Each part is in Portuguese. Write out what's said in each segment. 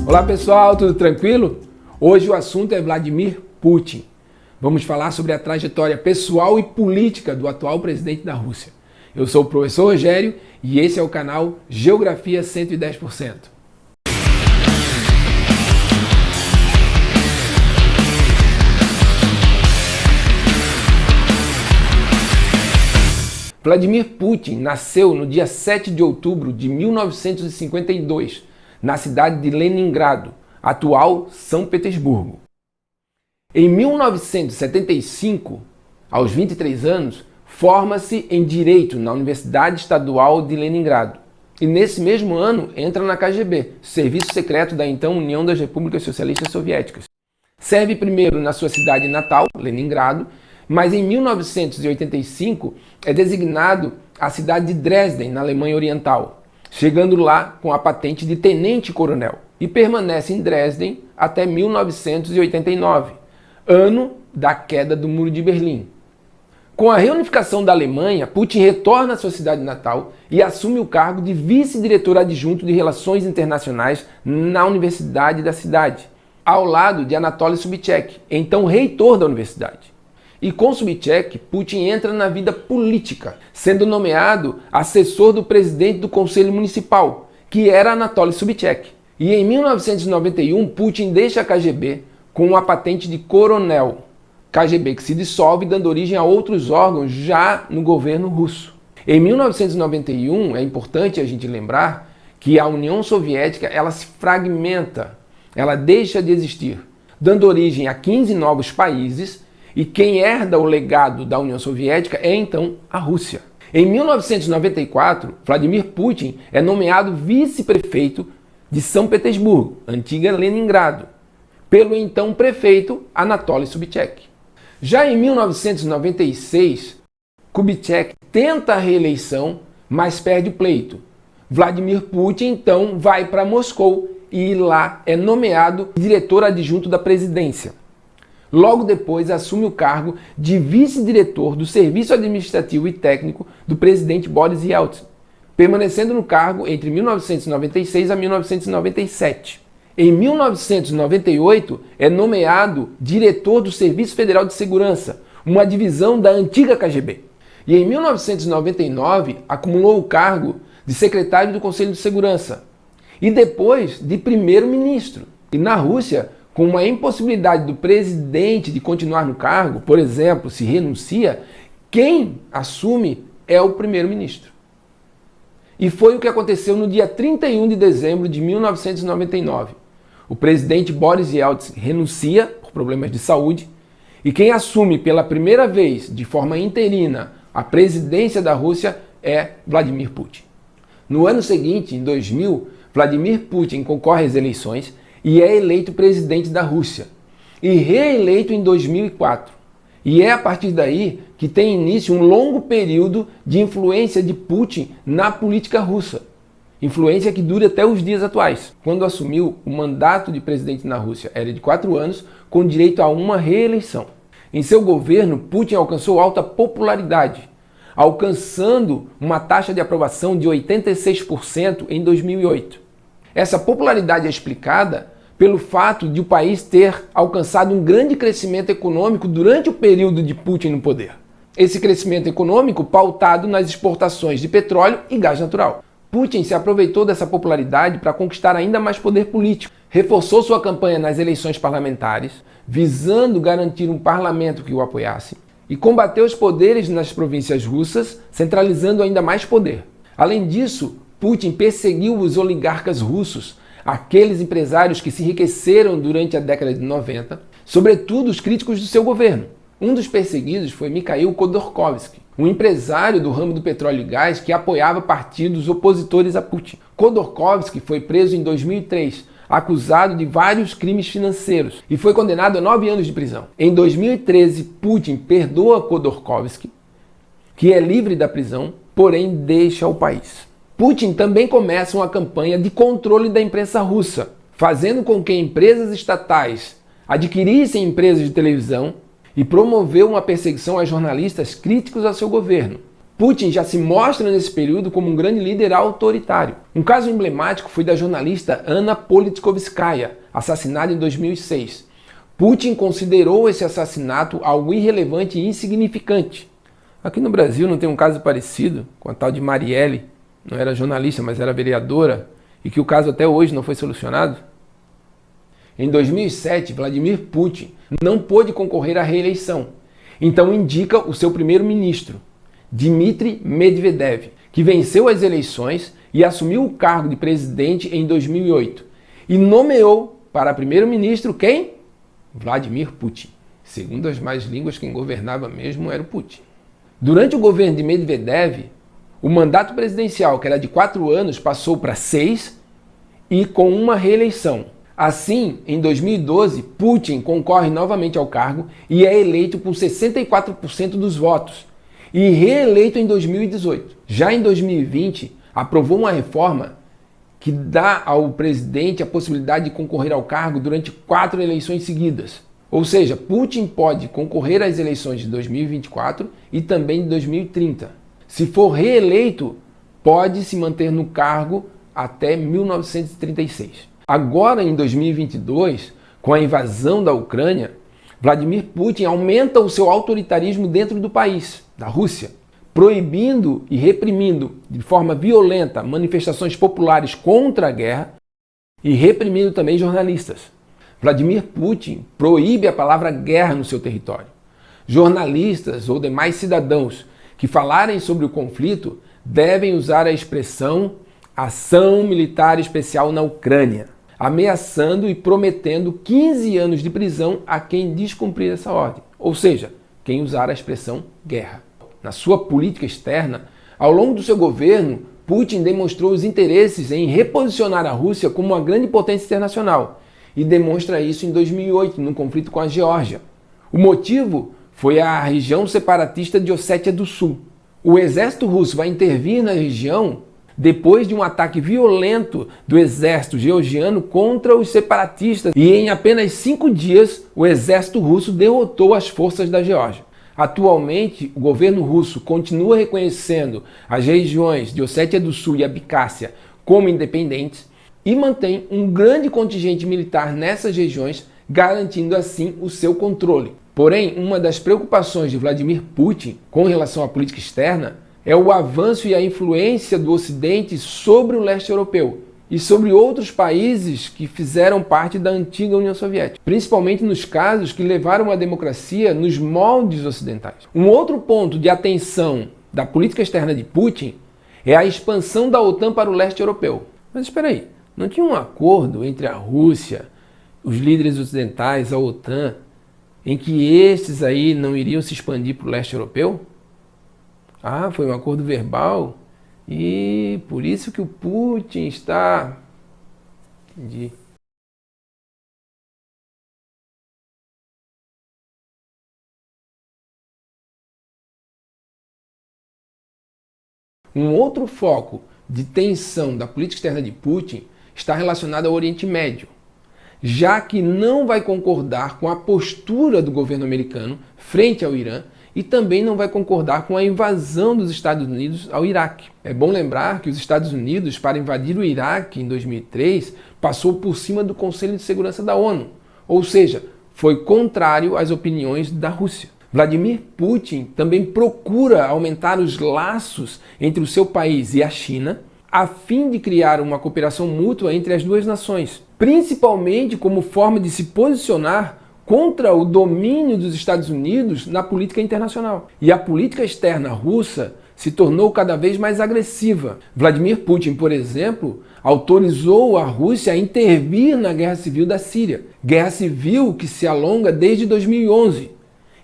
Olá pessoal, tudo tranquilo? Hoje o assunto é Vladimir Putin. Vamos falar sobre a trajetória pessoal e política do atual presidente da Rússia. Eu sou o professor Rogério e esse é o canal Geografia 110%. Vladimir Putin nasceu no dia 7 de outubro de 1952, na cidade de Leningrado, atual São Petersburgo. Em 1975, aos 23 anos, forma-se em Direito na Universidade Estadual de Leningrado. E nesse mesmo ano entra na KGB, Serviço Secreto da então União das Repúblicas Socialistas Soviéticas. Serve primeiro na sua cidade natal, Leningrado, mas em 1985 é designado a cidade de Dresden, na Alemanha Oriental, chegando lá com a patente de tenente-coronel, e permanece em Dresden até 1989, ano da queda do Muro de Berlim. Com a reunificação da Alemanha, Putin retorna à sua cidade natal e assume o cargo de vice-diretor adjunto de Relações Internacionais na Universidade da cidade, ao lado de Anatoly Sobchak, então reitor da universidade. E com Sobchak, Putin entra na vida política, sendo nomeado assessor do presidente do Conselho Municipal, que era Anatoly Sobchak. E em 1991, Putin deixa a KGB com a patente de coronel. KGB que se dissolve, dando origem a outros órgãos já no governo russo. Em 1991, é importante a gente lembrar que a União Soviética ela se fragmenta, ela deixa de existir, dando origem a 15 novos países. E quem herda o legado da União Soviética é então a Rússia. Em 1994, Vladimir Putin é nomeado vice-prefeito de São Petersburgo, antiga Leningrado, pelo então prefeito Anatoly Sobchak. Já em 1996, Kubitschek tenta a reeleição, mas perde o pleito. Vladimir Putin então vai para Moscou e lá é nomeado diretor adjunto da presidência. Logo depois assume o cargo de vice-diretor do Serviço Administrativo e Técnico do presidente Boris Yeltsin, permanecendo no cargo entre 1996 a 1997. Em 1998 é nomeado diretor do Serviço Federal de Segurança, uma divisão da antiga KGB. E em 1999 acumulou o cargo de secretário do Conselho de Segurança e depois de primeiro-ministro. E na Rússia, com uma impossibilidade do presidente de continuar no cargo, por exemplo, se renuncia, quem assume é o primeiro-ministro. E foi o que aconteceu no dia 31 de dezembro de 1999. O presidente Boris Yeltsin renuncia por problemas de saúde e quem assume pela primeira vez, de forma interina, a presidência da Rússia é Vladimir Putin. No ano seguinte, em 2000, Vladimir Putin concorre às eleições e é eleito presidente da Rússia, e reeleito em 2004. E é a partir daí que tem início um longo período de influência de Putin na política russa. Influência que dura até os dias atuais. Quando assumiu, o mandato de presidente na Rússia era de 4 anos, com direito a uma reeleição. Em seu governo, Putin alcançou alta popularidade, alcançando uma taxa de aprovação de 86% em 2008. Essa popularidade é explicada pelo fato de o país ter alcançado um grande crescimento econômico durante o período de Putin no poder. Esse crescimento econômico pautado nas exportações de petróleo e gás natural. Putin se aproveitou dessa popularidade para conquistar ainda mais poder político. Reforçou sua campanha nas eleições parlamentares, visando garantir um parlamento que o apoiasse, e combateu os poderes nas províncias russas, centralizando ainda mais poder. Além disso, Putin perseguiu os oligarcas russos, aqueles empresários que se enriqueceram durante a década de 90, sobretudo os críticos do seu governo. Um dos perseguidos foi Mikhail Khodorkovsky, um empresário do ramo do petróleo e gás que apoiava partidos opositores a Putin. Khodorkovsky foi preso em 2003, acusado de vários crimes financeiros e foi condenado a 9 anos de prisão. Em 2013, Putin perdoa Khodorkovsky, que é livre da prisão, porém deixa o país. Putin também começa uma campanha de controle da imprensa russa, fazendo com que empresas estatais adquirissem empresas de televisão e promoveu uma perseguição a jornalistas críticos ao seu governo. Putin já se mostra nesse período como um grande líder autoritário. Um caso emblemático foi da jornalista Anna Politkovskaya, assassinada em 2006. Putin considerou esse assassinato algo irrelevante e insignificante. Aqui no Brasil não tem um caso parecido com a tal de Marielle, não era jornalista, mas era vereadora, e que o caso até hoje não foi solucionado? Em 2007, Vladimir Putin não pôde concorrer à reeleição, então indica o seu primeiro-ministro, Dmitry Medvedev, que venceu as eleições e assumiu o cargo de presidente em 2008, e nomeou para primeiro-ministro quem? Vladimir Putin. Segundo as más línguas, quem governava mesmo era o Putin. Durante o governo de Medvedev, o mandato presidencial, que era de 4 anos, passou para 6 e com uma reeleição. Assim, em 2012, Putin concorre novamente ao cargo e é eleito com 64% dos votos e reeleito em 2018. Já em 2020, aprovou uma reforma que dá ao presidente a possibilidade de concorrer ao cargo durante 4 eleições seguidas. Ou seja, Putin pode concorrer às eleições de 2024 e também de 2030. Se for reeleito, pode se manter no cargo até 1936. Agora, em 2022, com a invasão da Ucrânia, Vladimir Putin aumenta o seu autoritarismo dentro do país, da Rússia, proibindo e reprimindo de forma violenta manifestações populares contra a guerra e reprimindo também jornalistas. Vladimir Putin proíbe a palavra guerra no seu território. Jornalistas ou demais cidadãos que falarem sobre o conflito devem usar a expressão ação militar especial na Ucrânia, ameaçando e prometendo 15 anos de prisão a quem descumprir essa ordem, ou seja, quem usar a expressão guerra. Na sua política externa, ao longo do seu governo, Putin demonstrou os interesses em reposicionar a Rússia como uma grande potência internacional e demonstra isso em 2008, no conflito com a Geórgia. O motivo foi a região separatista de Ossétia do Sul. O exército russo vai intervir na região depois de um ataque violento do exército georgiano contra os separatistas e em apenas 5 dias o exército russo derrotou as forças da Geórgia. Atualmente, o governo russo continua reconhecendo as regiões de Ossétia do Sul e Abcásia como independentes e mantém um grande contingente militar nessas regiões, garantindo assim o seu controle. Porém, uma das preocupações de Vladimir Putin com relação à política externa é o avanço e a influência do Ocidente sobre o leste europeu e sobre outros países que fizeram parte da antiga União Soviética, principalmente nos casos que levaram à democracia nos moldes ocidentais. Um outro ponto de atenção da política externa de Putin é a expansão da OTAN para o leste europeu. Mas espera aí, não tinha um acordo entre a Rússia, os líderes ocidentais, a OTAN, em que estes aí não iriam se expandir para o leste europeu? Ah, foi um acordo verbal e por isso que o Putin está... Entendi. Um outro foco de tensão da política externa de Putin está relacionado ao Oriente Médio, já que não vai concordar com a postura do governo americano frente ao Irã e também não vai concordar com a invasão dos Estados Unidos ao Iraque. É bom lembrar que os Estados Unidos, para invadir o Iraque em 2003, passou por cima do Conselho de Segurança da ONU, ou seja, foi contrário às opiniões da Rússia. Vladimir Putin também procura aumentar os laços entre o seu país e a China, a fim de criar uma cooperação mútua entre as duas nações, principalmente como forma de se posicionar contra o domínio dos Estados Unidos na política internacional. E a política externa russa se tornou cada vez mais agressiva. Vladimir Putin, por exemplo, autorizou a Rússia a intervir na guerra civil da Síria. Guerra civil que se alonga desde 2011,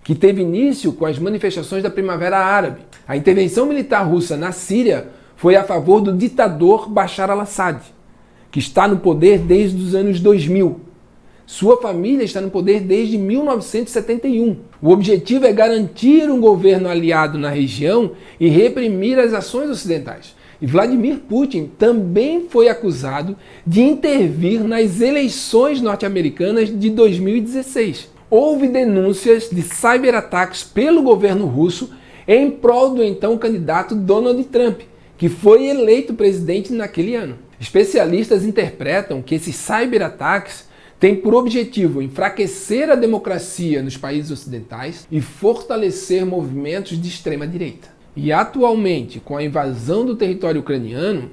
que teve início com as manifestações da Primavera Árabe. A intervenção militar russa na Síria foi a favor do ditador Bashar al-Assad, que está no poder desde os anos 2000. Sua família está no poder desde 1971. O objetivo é garantir um governo aliado na região e reprimir as ações ocidentais. E Vladimir Putin também foi acusado de intervir nas eleições norte-americanas de 2016. Houve denúncias de cyberataques pelo governo russo em prol do então candidato Donald Trump, que foi eleito presidente naquele ano. Especialistas interpretam que esses cyberataques têm por objetivo enfraquecer a democracia nos países ocidentais e fortalecer movimentos de extrema-direita. E atualmente, com a invasão do território ucraniano,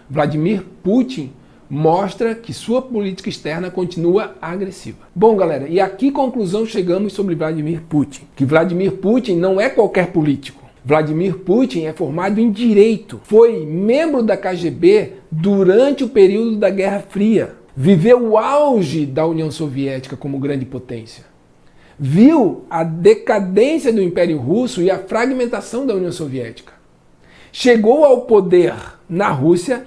Vladimir Putin mostra que sua política externa continua agressiva. Bom, galera, e a que conclusão chegamos sobre Vladimir Putin? Que Vladimir Putin não é qualquer político. Vladimir Putin é formado em direito, foi membro da KGB durante o período da Guerra Fria, viveu o auge da União Soviética como grande potência, viu a decadência do Império Russo e a fragmentação da União Soviética, chegou ao poder na Rússia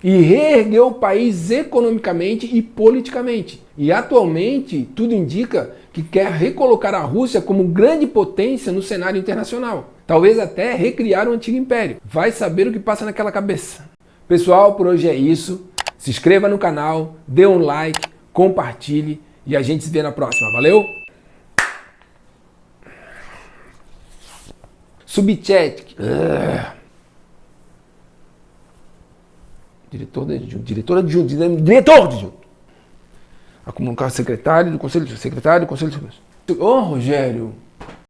e reergueu o país economicamente e politicamente. E atualmente tudo indica que quer recolocar a Rússia como grande potência no cenário internacional. Talvez até recriar o antigo império. Vai saber o que passa naquela cabeça. Pessoal, por hoje é isso. Se inscreva no canal, dê um like, compartilhe e a gente se vê na próxima. Valeu? Subchat. Diretor adjunto. A comunicar secretário do conselho. Ô, Rogério.